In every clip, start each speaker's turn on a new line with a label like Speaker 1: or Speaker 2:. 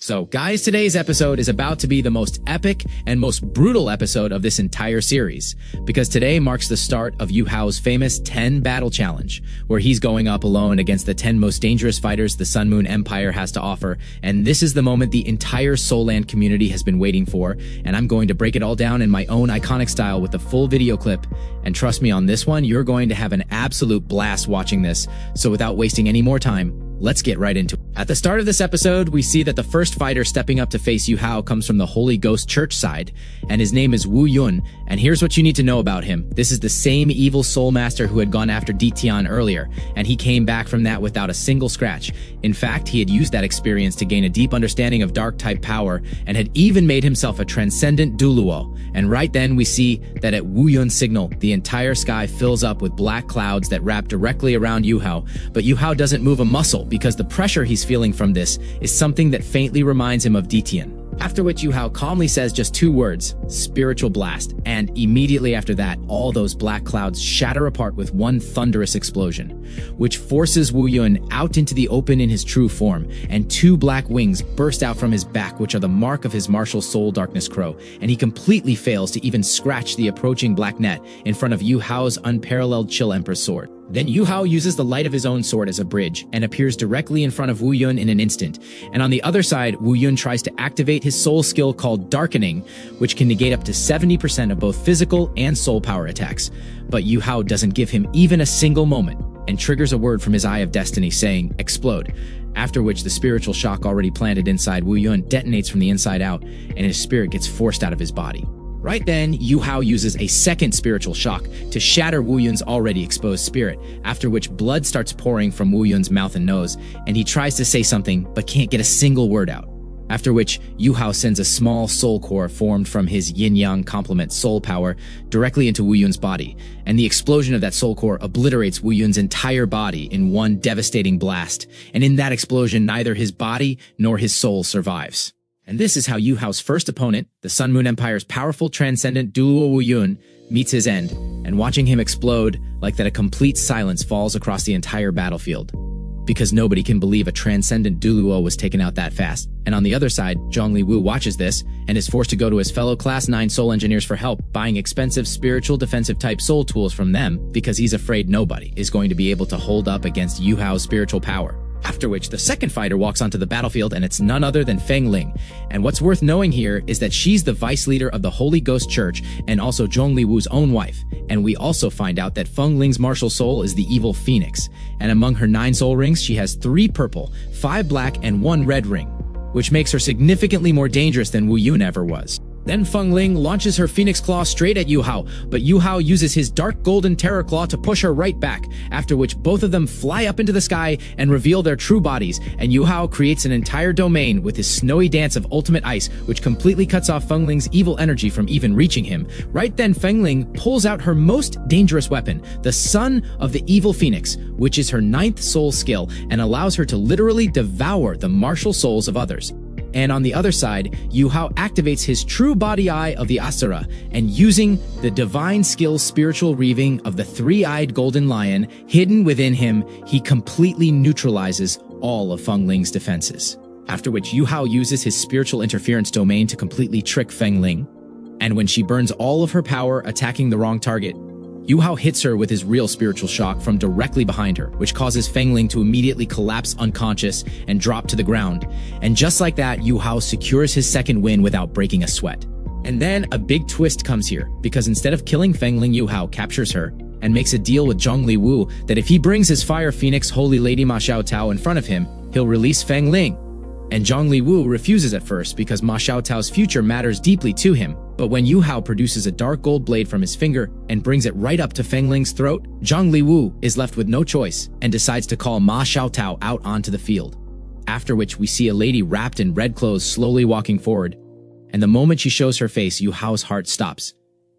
Speaker 1: So guys, today's episode is about to be the most epic and most brutal episode of this entire series, because today marks the start of Yuhao's famous 10 battle challenge, where he's going up alone against the 10 most dangerous fighters the Sun Moon Empire has to offer, and this is the moment the entire Soul Land community has been waiting for, and I'm going to break it all down in my own iconic style with the full video clip, and trust me on this one, you're going to have an absolute blast watching this, so without wasting any more time, let's get right into it. At the start of this episode, we see that the first fighter stepping up to face Yuhao comes from the Holy Ghost Church side, and his name is Wu Yun, and here's what you need to know about him. This is the same evil soul master who had gone after Tian earlier, and he came back from that without a single scratch. In fact, he had used that experience to gain a deep understanding of dark-type power, and had even made himself a transcendent douluo. And right then, we see that at Wu Yun's signal, the entire sky fills up with black clouds that wrap directly around Yuhao, but Yuhao doesn't move a muscle, because the pressure he's feeling from this is something that faintly reminds him of Tian. After which Yuhao calmly says just two words, spiritual blast, and immediately after that, all those black clouds shatter apart with one thunderous explosion, which forces Wu Yun out into the open in his true form, and two black wings burst out from his back, which are the mark of his martial soul Darkness Crow, and he completely fails to even scratch the approaching black net in front of Yuhao's unparalleled Chill Emperor's sword. Then Yuhao uses the light of his own sword as a bridge and appears directly in front of Wu Yun in an instant. And on the other side, Wu Yun tries to activate his soul skill called Darkening, which can negate up to 70% of both physical and soul power attacks. But Yuhao doesn't give him even a single moment and triggers a word from his Eye of Destiny saying, explode. After which the spiritual shock already planted inside Wu Yun detonates from the inside out, and his spirit gets forced out of his body. Right then, Yuhao uses a second spiritual shock to shatter Wu Yun's already exposed spirit, after which blood starts pouring from Wu Yun's mouth and nose, and he tries to say something but can't get a single word out. After which, Yuhao sends a small soul core formed from his yin-yang complement soul power directly into Wu Yun's body, and the explosion of that soul core obliterates Wu Yun's entire body in one devastating blast, and in that explosion neither his body nor his soul survives. And this is how Yuhao's first opponent, the Sun Moon Empire's powerful transcendent douluo Wu Yun, meets his end, and watching him explode like that, a complete silence falls across the entire battlefield. Because nobody can believe a transcendent douluo was taken out that fast. And on the other side, Zhongli Wu watches this and is forced to go to his fellow Class 9 soul engineers for help, buying expensive spiritual defensive type soul tools from them because he's afraid nobody is going to be able to hold up against Yuhao's spiritual power. After which, the second fighter walks onto the battlefield, and it's none other than Fang Ling. And what's worth knowing here is that she's the vice leader of the Holy Ghost Church and also Zhongli Wu's own wife. And we also find out that Fang Ling's martial soul is the evil Phoenix. And among her 9 soul rings, she has 3 purple, 5 black, and 1 red ring, which makes her significantly more dangerous than Wu Yun ever was. Then Fang Ling launches her Phoenix Claw straight at Yuhao, but Yuhao uses his Dark Golden Terror Claw to push her right back, after which both of them fly up into the sky and reveal their true bodies, and Yuhao creates an entire domain with his snowy dance of ultimate ice, which completely cuts off Fang Ling's evil energy from even reaching him. Right then, Fang Ling pulls out her most dangerous weapon, the Son of the Evil Phoenix, which is her 9th soul skill, and allows her to literally devour the martial souls of others. And on the other side, Yuhao activates his true body eye of the Asura, and using the divine skill spiritual reaving of the 3-eyed golden lion hidden within him, he completely neutralizes all of Fang Ling's defenses. After which Yuhao uses his spiritual interference domain to completely trick Fang Ling, and when she burns all of her power attacking the wrong target, Yuhao hits her with his real spiritual shock from directly behind her, which causes Fang Ling to immediately collapse unconscious and drop to the ground. And just like that, Yuhao secures his second win without breaking a sweat. And then a big twist comes here, because instead of killing Fang Ling, Yuhao captures her and makes a deal with Zhongli Wu that if he brings his Fire Phoenix Holy Lady Ma Xiaotao in front of him, he'll release Fang Ling. And Zhongli Wu refuses at first because Ma Xiaotao's future matters deeply to him. But when Yuhao produces a dark gold blade from his finger and brings it right up to Fang Ling's throat, Zhongli Wu is left with no choice and decides to call Ma Xiaotao out onto the field. After which we see a lady wrapped in red clothes slowly walking forward. And the moment she shows her face, Yuhao's heart stops,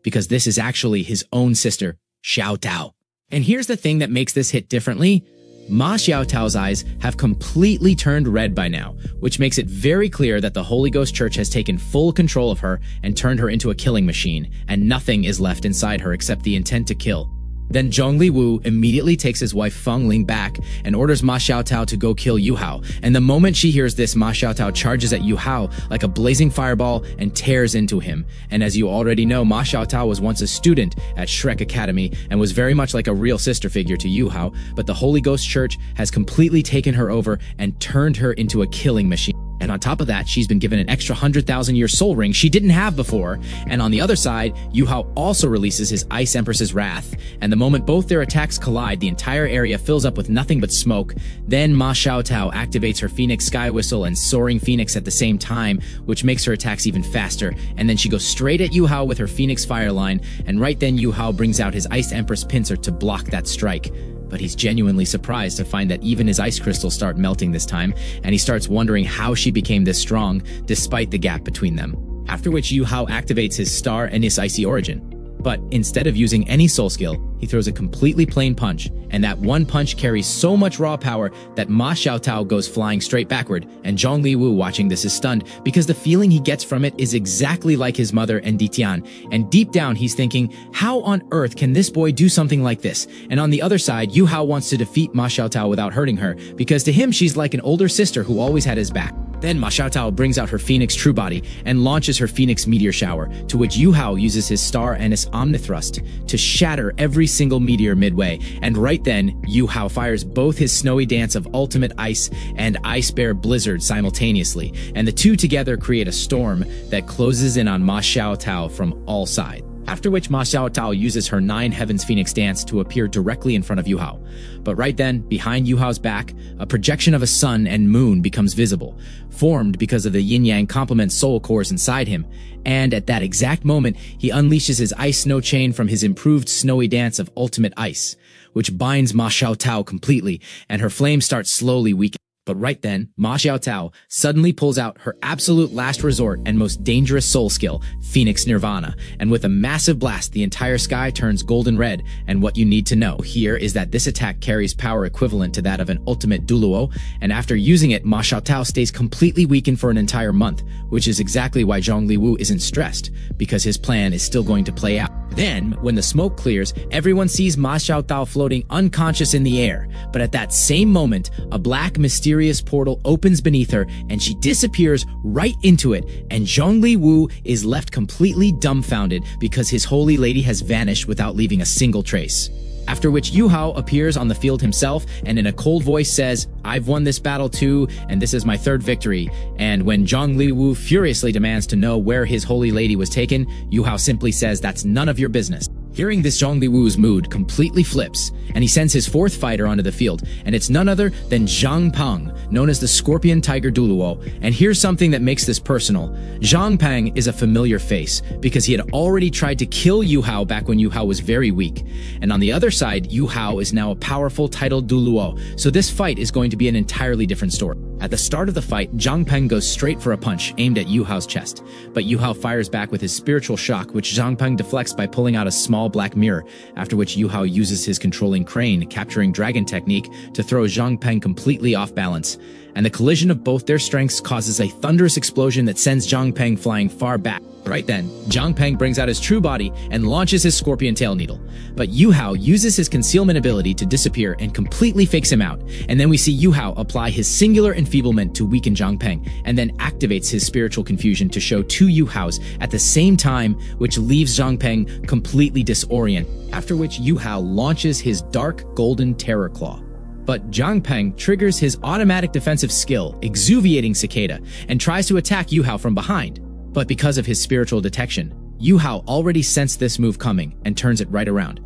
Speaker 1: because this is actually his own sister, Xiaotao. And here's the thing that makes this hit differently. Ma Xiaotao's eyes have completely turned red by now, which makes it very clear that the Holy Ghost Church has taken full control of her and turned her into a killing machine, and nothing is left inside her except the intent to kill. Then Zhongli Wu immediately takes his wife Fang Ling back and orders Ma Xiaotao to go kill Yuhao. And the moment she hears this, Ma Xiaotao charges at Yuhao like a blazing fireball and tears into him. And as you already know, Ma Xiaotao was once a student at Shrek Academy and was very much like a real sister figure to Yuhao, but the Holy Ghost Church has completely taken her over and turned her into a killing machine. And on top of that, she's been given an extra 100,000-year soul ring she didn't have before. And on the other side, Yuhao also releases his Ice Empress's Wrath. And the moment both their attacks collide, the entire area fills up with nothing but smoke. Then Ma Xiaotao activates her Phoenix Sky Whistle and Soaring Phoenix at the same time, which makes her attacks even faster. And then she goes straight at Yuhao with her Phoenix Fire Line. And right then, Yuhao brings out his Ice Empress Pincer to block that strike. But he's genuinely surprised to find that even his ice crystals start melting this time, and he starts wondering how she became this strong, despite the gap between them. After which Yuhao activates his Star and his Icy Origin. But instead of using any soul skill, he throws a completely plain punch, and that one punch carries so much raw power that Ma Xiaotao goes flying straight backward, and Zhongli Wu watching this is stunned because the feeling he gets from it is exactly like his mother and Ditian, and deep down he's thinking, how on earth can this boy do something like this? And on the other side, Yuhao wants to defeat Ma Xiaotao without hurting her, because to him she's like an older sister who always had his back. Then Ma Xiaotao brings out her Phoenix True Body and launches her Phoenix Meteor Shower, to which Yuhao uses his Star and his Omnithrust to shatter every single meteor midway. And right then, Yuhao fires both his Snowy Dance of Ultimate Ice and Ice Bear Blizzard simultaneously, and the two together create a storm that closes in on Ma Xiaotao from all sides. After which Ma Xiaotao uses her 9 Heavens Phoenix Dance to appear directly in front of Yuhao. But right then, behind Yuhao's back, a projection of a sun and moon becomes visible, formed because of the yin-yang complement soul cores inside him. And at that exact moment, he unleashes his Ice Snow Chain from his improved Snowy Dance of Ultimate Ice, which binds Ma Xiaotao completely, and her flame starts slowly weakening. But right then, Ma Xiaotao suddenly pulls out her absolute last resort and most dangerous soul skill, Phoenix Nirvana, and with a massive blast, the entire sky turns golden red. And what you need to know here is that this attack carries power equivalent to that of an ultimate douluo, and after using it, Ma Xiaotao stays completely weakened for an entire month, which is exactly why Zhongli Wu isn't stressed, because his plan is still going to play out. Then, when the smoke clears, everyone sees Ma Xiaotao floating unconscious in the air. But at that same moment, a black, mysterious portal opens beneath her, and she disappears right into it, and Zhongli Wu is left completely dumbfounded because his holy lady has vanished without leaving a single trace. After which Yuhao appears on the field himself and in a cold voice says, "I've won this battle too, and this is my 3rd victory." And when Zhongli Wu furiously demands to know where his holy lady was taken, Yuhao simply says, "That's none of your business." Hearing this, Zhongli Wu's mood completely flips, and he sends his 4th fighter onto the field, and it's none other than Jang Pang, known as the Scorpion Tiger Douluo. And here's something that makes this personal. Jang Pang is a familiar face, because he had already tried to kill Yuhao back when Yuhao was very weak. And on the other side, Yuhao is now a powerful titled Douluo, so this fight is going to be an entirely different story. At the start of the fight, Jang Pang goes straight for a punch aimed at Yuhao's chest, but Yuhao fires back with his spiritual shock, which Jang Pang deflects by pulling out a small black mirror, after which Yuhao uses his controlling crane, capturing dragon technique, to throw Jang Pang completely off balance. And the collision of both their strengths causes a thunderous explosion that sends Jang Pang flying far back. Right then, Jang Pang brings out his true body and launches his scorpion tail needle. But Yuhao uses his concealment ability to disappear and completely fakes him out. And then we see Yuhao apply his singular enfeeblement to weaken Jang Pang, and then activates his spiritual confusion to show 2 Yuhaos at the same time, which leaves Jang Pang completely disoriented. After which Yuhao launches his dark golden terror claw. But Jang Pang triggers his automatic defensive skill, Exuviating Cicada, and tries to attack Yuhao from behind. But because of his spiritual detection, Yuhao already sensed this move coming and turns it right around,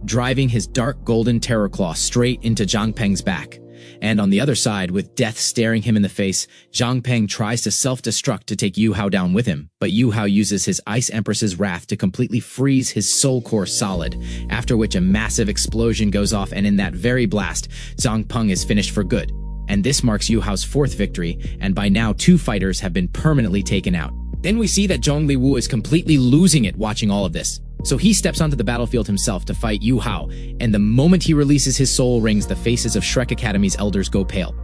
Speaker 1: driving his dark golden terror claw straight into Jang Pang's back. And on the other side, with death staring him in the face, Jang Pang tries to self-destruct to take Yuhao down with him, but Yuhao uses his Ice Empress's Wrath to completely freeze his soul core solid, after which a massive explosion goes off, and in that very blast, Jang Pang is finished for good. And this marks Yuhao's 4th victory, and by now 2 fighters have been permanently taken out. Then we see that Zhongli Wu is completely losing it watching all of this. So he steps onto the battlefield himself to fight Yuhao, and the moment he releases his soul rings, the faces of Shrek Academy's elders go pale,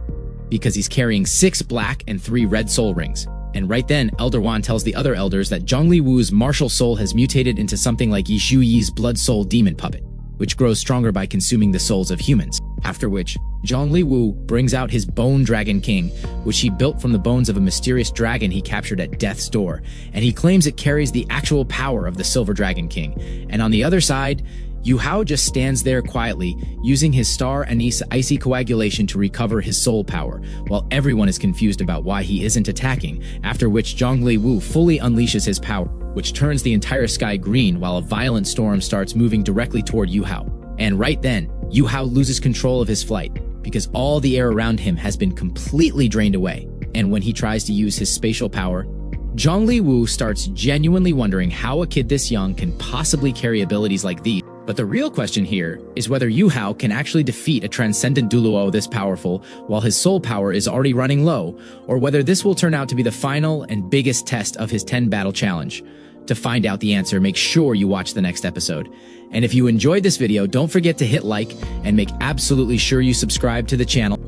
Speaker 1: because he's carrying 6 black and 3 red soul rings. And right then, Elder Wan tells the other elders that Zhongli Wu's martial soul has mutated into something like Yishu Yi's blood soul demon puppet, which grows stronger by consuming the souls of humans. After which, Zhongli Wu brings out his Bone Dragon King, which he built from the bones of a mysterious dragon he captured at Death's Door, and he claims it carries the actual power of the Silver Dragon King. And on the other side, Yuhao just stands there quietly, using his star anise icy coagulation to recover his soul power, while everyone is confused about why he isn't attacking, after which Zhongli Wu fully unleashes his power, which turns the entire sky green while a violent storm starts moving directly toward Yuhao. And right then, Yuhao loses control of his flight, because all the air around him has been completely drained away. And when he tries to use his spatial power, Zhongli Wu starts genuinely wondering how a kid this young can possibly carry abilities like these. But the real question here is whether Yuhao can actually defeat a transcendent douluo this powerful while his soul power is already running low, or whether this will turn out to be the final and biggest test of his 10-battle challenge. To find out the answer, make sure you watch the next episode. And if you enjoyed this video, don't forget to hit like and make absolutely sure you subscribe to the channel.